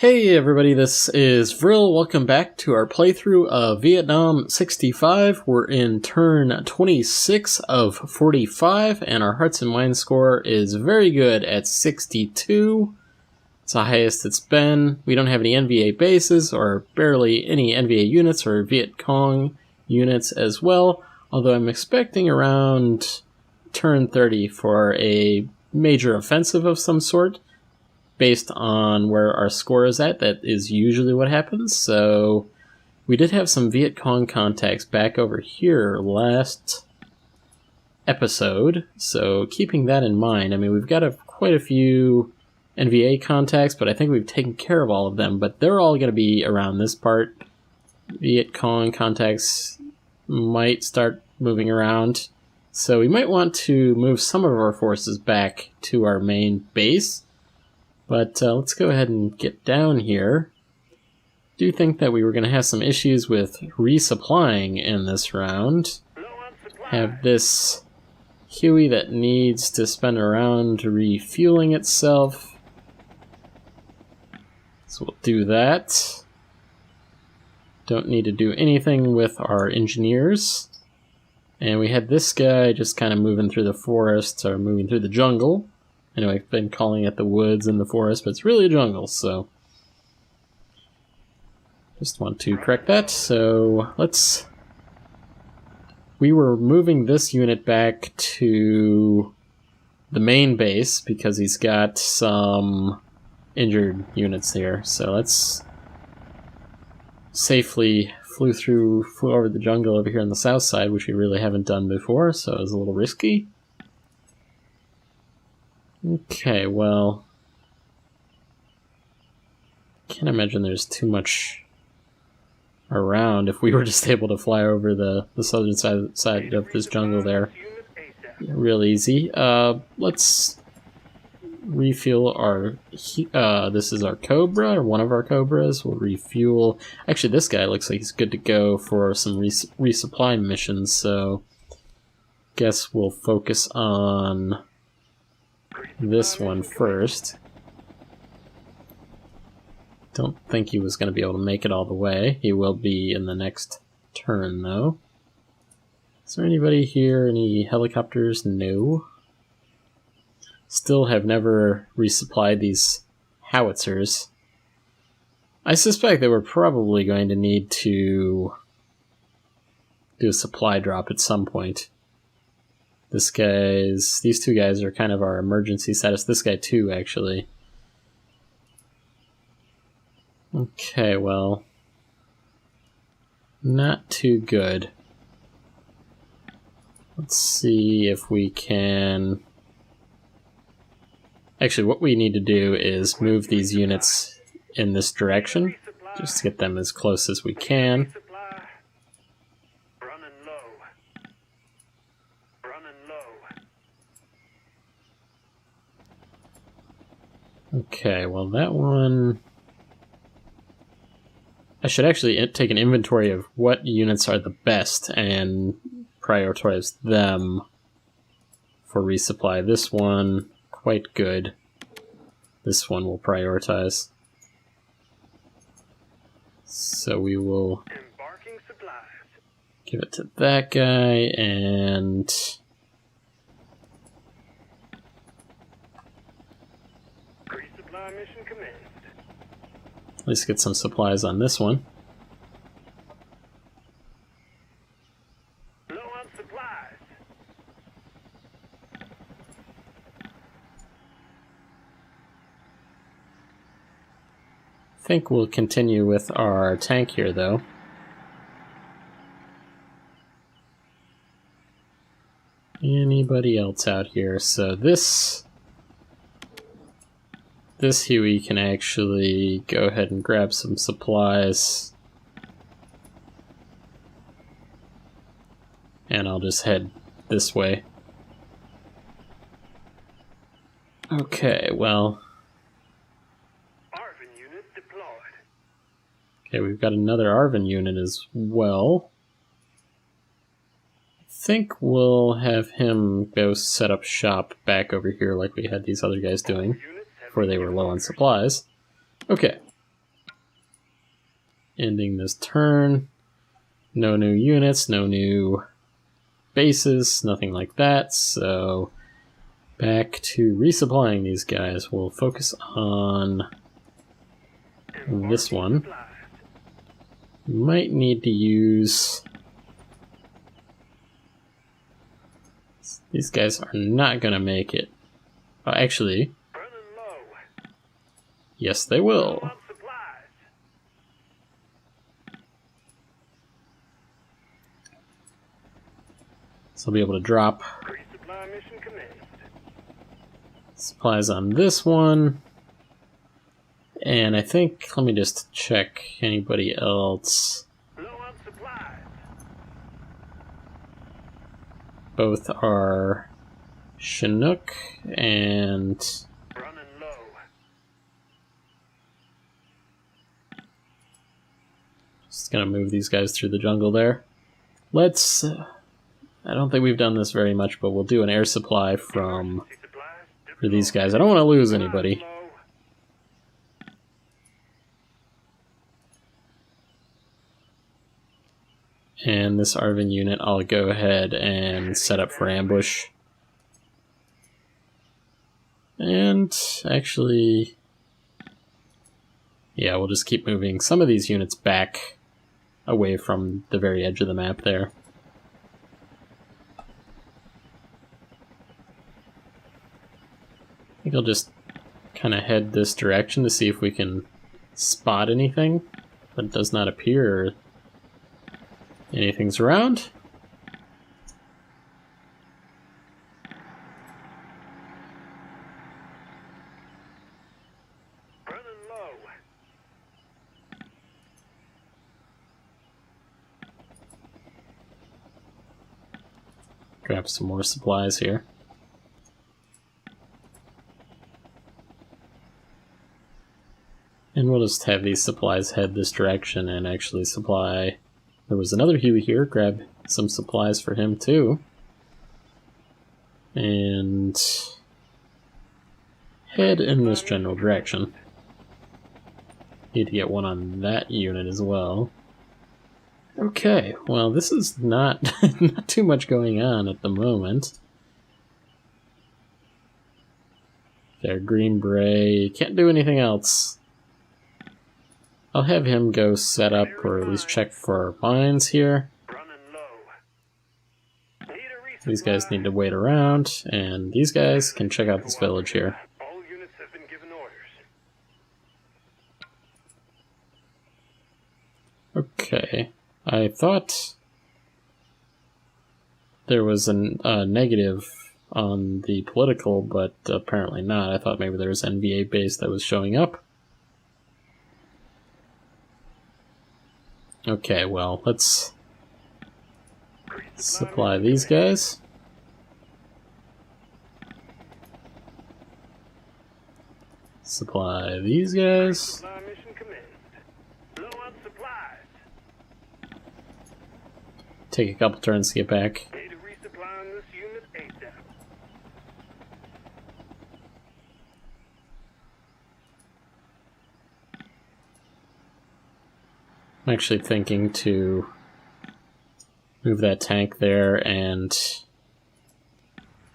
Hey everybody, this is Vril. Welcome back to our playthrough of Vietnam 65. We're in turn 26 of 45, and our Hearts and Minds score is very good at 62. It's the highest it's been. We don't have any NVA bases, or barely any NVA units, or Vietcong units as well, although I'm expecting around turn 30 for a major offensive of some sort. Based on where our score is at, that is usually what happens. So we did have some Vietcong contacts back over here last episode, so keeping that in mind, I mean, we've got quite a few NVA contacts, but I think we've taken care of all of them, but they're all going to be around this part. Vietcong contacts might start moving around, so we might want to move some of our forces back to our main base. But let's go ahead and get down here. I do think that we were going to have some issues with resupplying in this round. Have this Huey that needs to spend a round refueling itself. So we'll do that. Don't need to do anything with our engineers. And we had this guy just kind of moving through the forest, or moving through the jungle. Anyway, I've been calling it the woods and the forest, but it's really a jungle, so just want to correct that. So we were moving this unit back to the main base because he's got some injured units here. So let's safely flew over the jungle over here on the south side, which we really haven't done before, so it was a little risky. Okay, well, can't imagine there's too much around. If we were just able to fly over the southern side of this jungle there, real easy. Let's refuel our, this is our Cobra, or one of our Cobras. We'll refuel. Actually, this guy looks like he's good to go for some resupply missions, so guess we'll focus on this one first. Don't think he was going to be able to make it all the way. He will be in the next turn, though. Is there anybody here? Any helicopters? No. Still have never resupplied these howitzers. I suspect that we're probably going to need to do a supply drop at some point. These two guys are kind of our emergency status. This guy too, actually. Okay, well, not too good. Let's see if we can... Actually, what we need to do is move these units in this direction, just to get them as close as we can. Okay, well that one... I should actually take an inventory of what units are the best and prioritize them for resupply. This one, quite good. This one will prioritize. So we will give it to that guy, and... at least get some supplies on this one. Low on supplies. I think we'll continue with our tank here, though. Anybody else out here? So this Huey can actually go ahead and grab some supplies. And I'll just head this way. Okay, well... Arvin unit deployed. Okay, we've got another Arvin unit as well. I think we'll have him go set up shop back over here like we had these other guys doing before they were low on supplies. Okay, ending this turn. No new units, no new bases, nothing like that, so back to resupplying these guys. We'll focus on this one. Might need to use... These guys are not gonna make it. Actually, yes they will. So I'll be able to drop supplies on this one. And I think, let me just check anybody else. Both are Chinook and just gonna move these guys through the jungle there. Let's, I don't think we've done this very much, but we'll do an air supply for these guys. I don't want to lose anybody. And this Arvin unit, I'll go ahead and set up for ambush. And actually, yeah, we'll just keep moving some of these units back away from the very edge of the map there. I think I'll just kind of head this direction to see if we can spot anything, but it does not appear anything's around. Grab some more supplies here. And we'll just have these supplies head this direction and actually supply... There was another Huey here, grab some supplies for him too. And head in this general direction. Need to get one on that unit as well. Okay, well this is not, not too much going on at the moment. There, Green Beret, can't do anything else. I'll have him go set up, or at least check for mines here. These guys need to wait around, and these guys can check out this village here. Okay, I thought there was a negative on the political, but apparently not. I thought maybe there was an NVA base that was showing up. Okay, well, let's supply these guys. Supply these guys. Take a couple turns to get back. I'm actually thinking to move that tank there and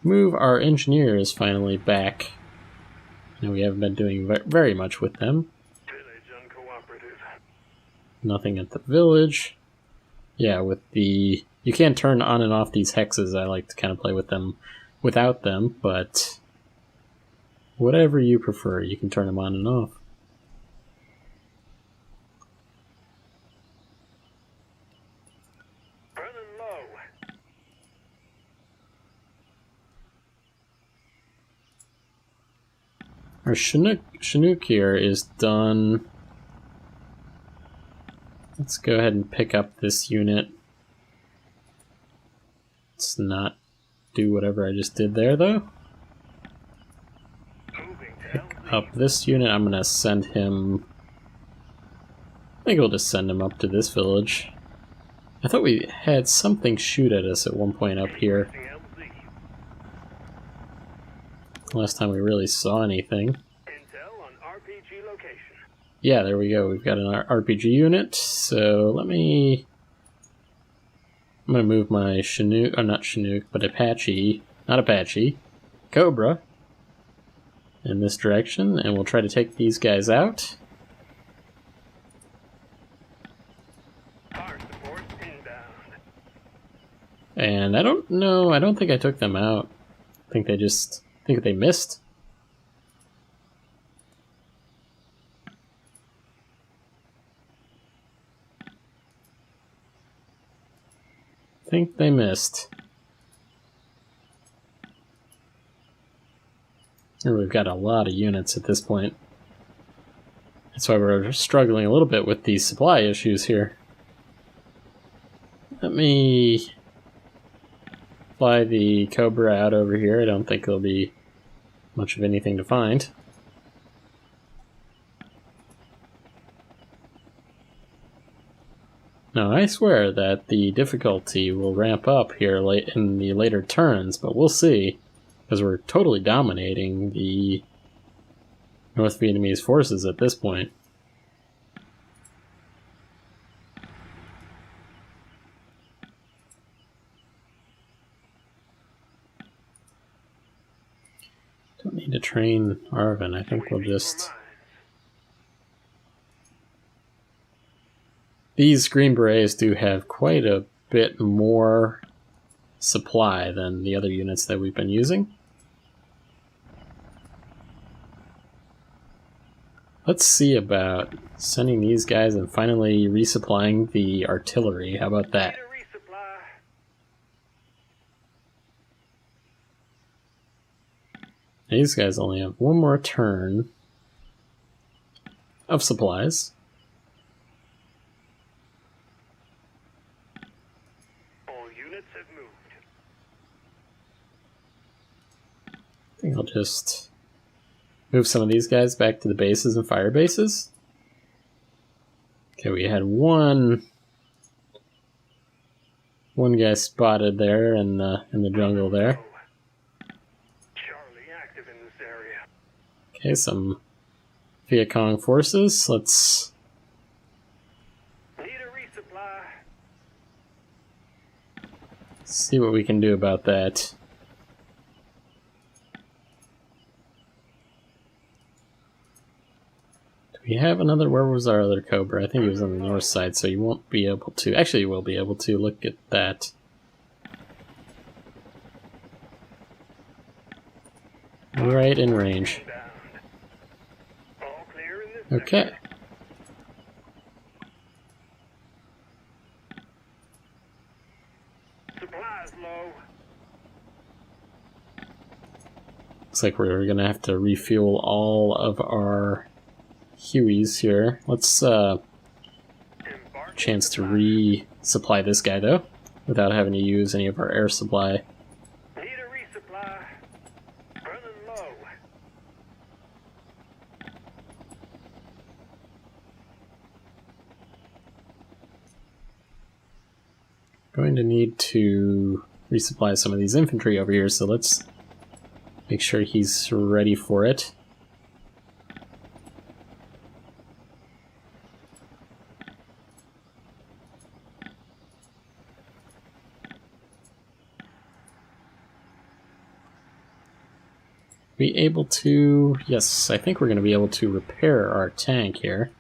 move our engineers finally back. You know, we haven't been doing very much with them. Nothing at the village. Yeah, with the... You can't turn on and off these hexes. I like to kind of play with them without them, but whatever you prefer, you can turn them on and off. Our Chinook here is done. Let's go ahead and pick up this unit. Let's not do whatever I just did there, though. Pick up this unit. I'm gonna send him... I think we'll just send him up to this village. I thought we had something shoot at us at one point up here. Last time we really saw anything. Yeah, there we go. We've got an RPG unit. So I'm going to move my Chinook, not Chinook, but not Apache, Cobra in this direction, and we'll try to take these guys out. And I don't know, I don't think I took them out. I think they missed. I think they missed. And we've got a lot of units at this point. That's why we're struggling a little bit with these supply issues here. Let me fly the Cobra out over here. I don't think there'll be much of anything to find. Now, I swear that the difficulty will ramp up here late in the later turns, but we'll see, because we're totally dominating the North Vietnamese forces at this point. Don't need to train Arvin. I think we'll just... These Green Berets do have quite a bit more supply than the other units that we've been using. Let's see about sending these guys and finally resupplying the artillery. How about that? These guys only have one more turn of supplies. All units have moved. I think I'll just move some of these guys back to the bases and fire bases. Okay, we had one guy spotted there in the jungle there. Charlie active in this area. Okay, some Vietcong forces. Let's Need a resupply. see what we can do about that. We have another... Where was our other Cobra? I think he was on the north side, so you won't be able to... Actually, you will be able to look at that. Right in range. All clear in this Okay. supplies low. Looks like we're gonna have to refuel all of our Hueys here. Let's chance to resupply this guy though, without having to use any of our air supply. Need a resupply. Running low. Going to need to resupply some of these infantry over here, so let's make sure he's ready for it. Be able to... Yes, I think we're going to be able to repair our tank here.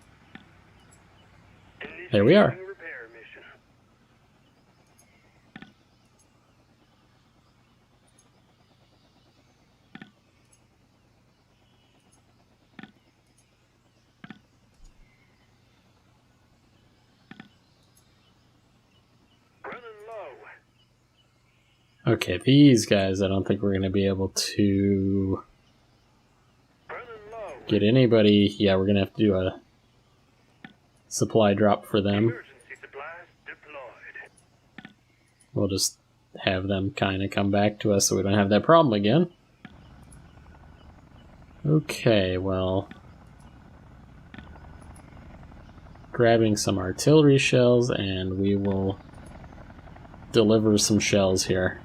There we are. Initiating repair mission. Running low. Okay, these guys I don't think we're going to be able to Running low. get anybody. Yeah, we're going to have to do a supply drop for them. Emergency supplies deployed. We'll just have them kind of come back to us so we don't have that problem again. Okay, well... Grabbing some artillery shells, and we will deliver some shells here.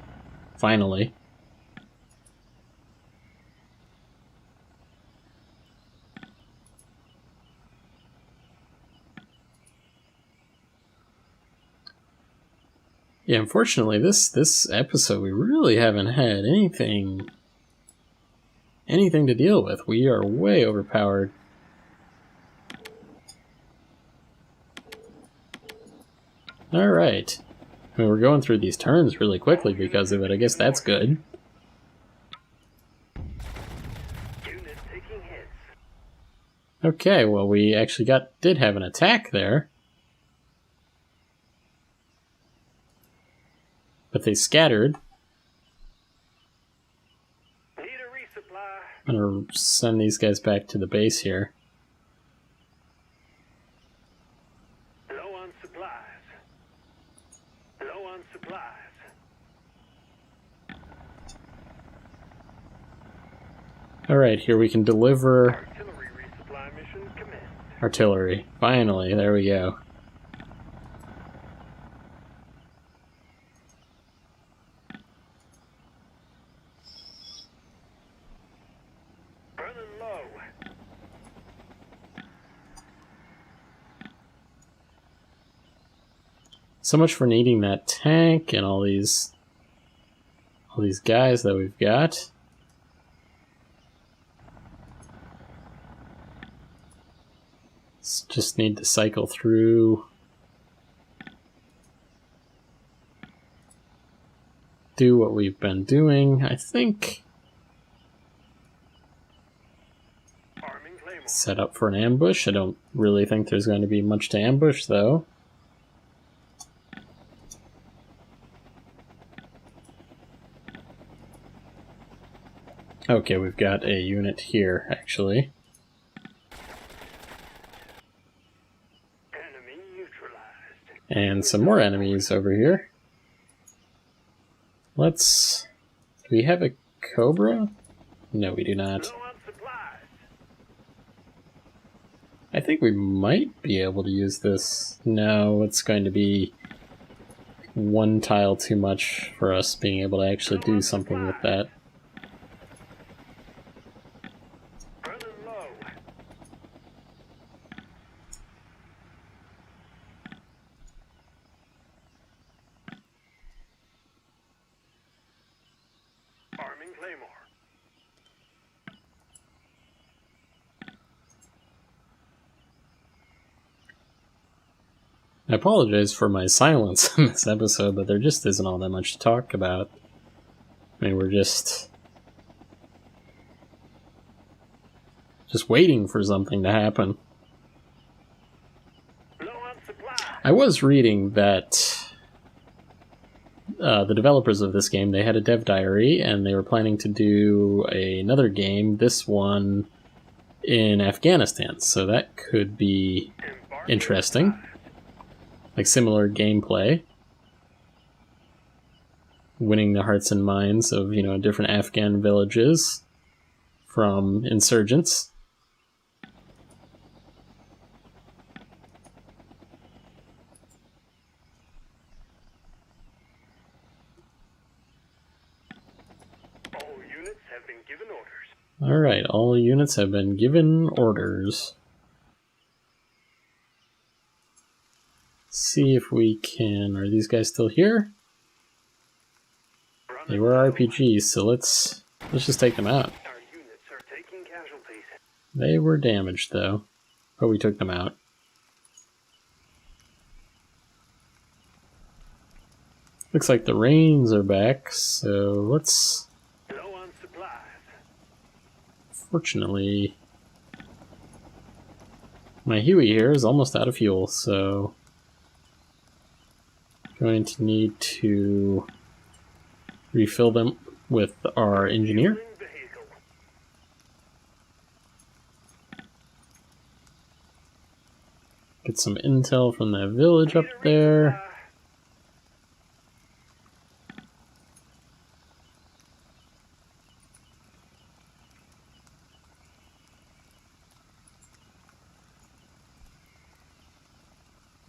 Finally. Yeah, unfortunately, this episode we really haven't had anything to deal with. We are way overpowered. Alright. I mean, we're going through these turns really quickly because of it. I guess that's good. Unit taking hits. Okay, well, we actually did have an attack there. But they scattered. Need a resupply. I'm gonna send these guys back to the base here. Low on supplies. Low on supplies. Alright, here we can deliver Artillery resupply mission commenced. artillery. Finally, there we go. Burning low. So much for needing that tank and all these guys that we've got. Just need to cycle through. Do what we've been doing. I think Arming Claymore. set up for an ambush. I don't really think there's going to be much to ambush though. Okay, we've got a unit here, actually. Enemy neutralized. And some more enemies over here. Do we have a Cobra? No, we do not. Low on supplies. I think we might be able to use this. No, it's going to be one tile too much for us being able to actually do something with that. Burning low. Arming Claymore. I apologize for my silence in this episode, but there just isn't all that much to talk about. I mean, we're just waiting for something to happen. Low on supplies. I was reading that the developers of this game, they had a dev diary, and they were planning to do another game, this one in Afghanistan, so that could be Embarking interesting. supplies. Like similar gameplay. Winning the hearts and minds of, different Afghan villages from insurgents. All units have been given orders. Alright, all units have been given orders. Let's see if we can... Are these guys still here? They were RPGs, so let's just take them out. Our units are taking casualties. They were damaged, though. But we took them out. Looks like the rains are back, so let's... Low on supplies. Fortunately, my Huey here is almost out of fuel, so... Going to need to refill them with our engineer. Fueling vehicle. Get some intel from that village up there.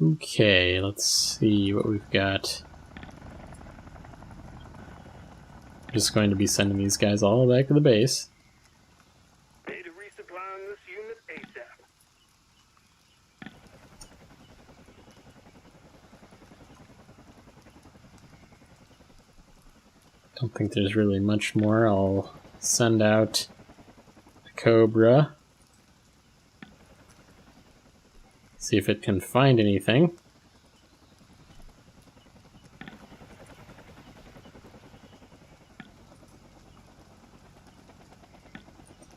Okay, let's see what we've got. I'm just going to be sending these guys all back to the base. Need a resupply on this unit ASAP. Don't think there's really much more. I'll send out a Cobra. See if it can find anything.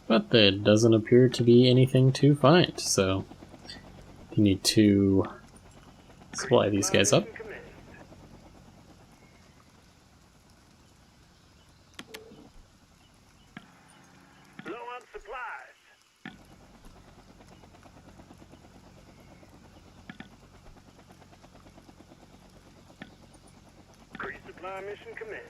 But there doesn't appear to be anything to find, so you need to supply these guys up. Low on supplies. Resupply mission commenced.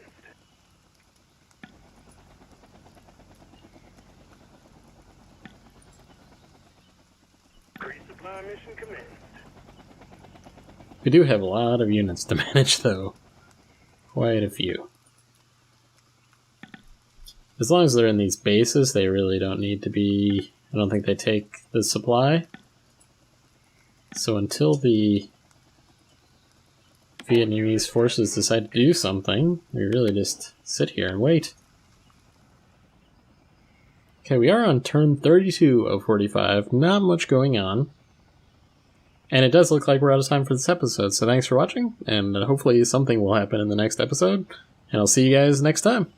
Resupply mission commenced. We do have a lot of units to manage, though. Quite a few. As long as they're in these bases, they really don't need to be... I don't think they take the supply. So until the Vietnamese forces decide to do something, we really just sit here and wait. Okay, we are on turn 32 of 45. Not much going on. And it does look like we're out of time for this episode, so thanks for watching, and hopefully something will happen in the next episode, and I'll see you guys next time.